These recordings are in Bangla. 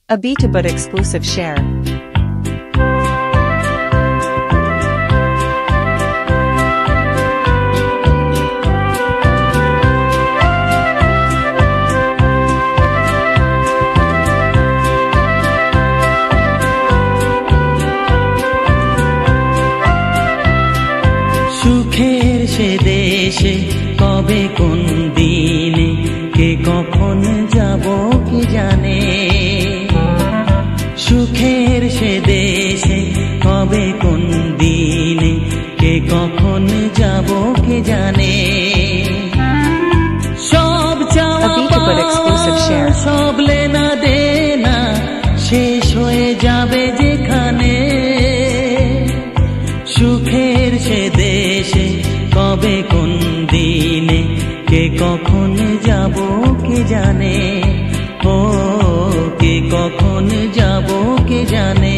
A Betabud exclusive share. সুখের সে দেশে কবে কোন দিনে কে কখন যাব কে জানে। সুখের সে দেশে কবে কোন দিনে কে কখন যাব কে জানে। সব চাওয়া সব লেনা দেনা শেষ হয়ে যাবে যেখানে। সুখের সে দেশে কবে কোন দিনে কে কখন যাব কে জানে। ও কে কখন যাব কে জানে।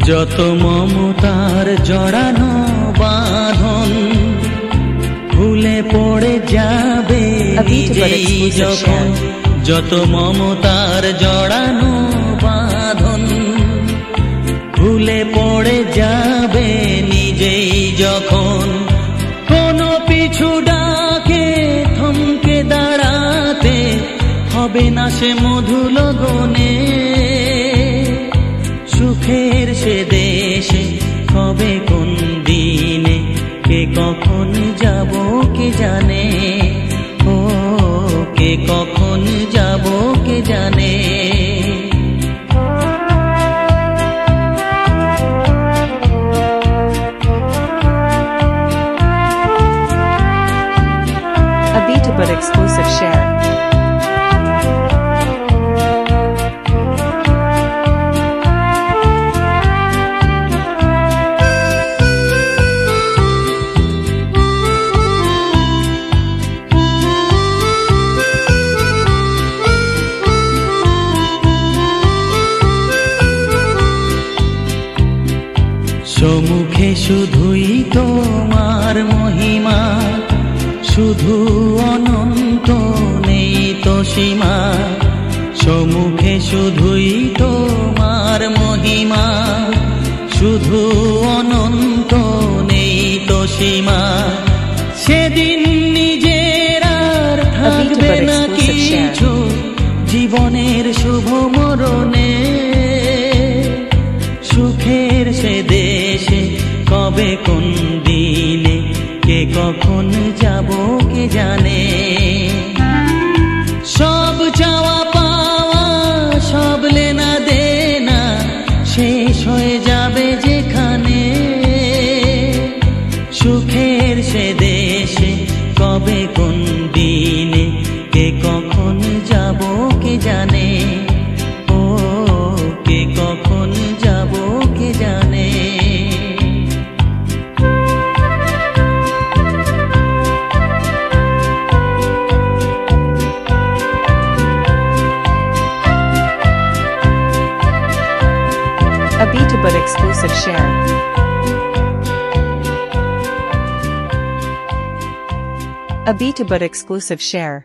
যত মমতার জড়ানো বাঁধন ভুলে পড়ে যাবে নিজেই যখন। যত মমতার জড়ানো বাঁধন ভুলে পড়ে যাবে নিজেই যখন। কোনো পিছু ডাকে থমকে দাঁড়াতে হবে না সে মধু লগনে। সুখের সে দেশে কবে কোন দিনে কে কখন যাব কে জানে। ও কে কখন যাব কে জানে। A Betabud exclusive share. সম্মুখে শুধুই তোমার মহিমা, শুধু অনন্ত নেই তো সীমা। সম্মুখে শুধুই তোমার মহিমা, শুধু অনন্ত নেই তো সীমা। সেদিন নিজের আর থাকবে না কিছু জীবনের শুভ মরণে। সুখের সে দেশে কবে কোন দিনে কে কখন যাব কে জানে। সব চাওয়া পাওয়া সব লেনা দেনা শেষ হয়ে যাবে যেখানে। সুখের সে দেশে কবে কোন দিনে কে কখন যাব কে জানে। ও কে কখন যাব কে জানে। A Betabud exclusive share. A Betabud exclusive share.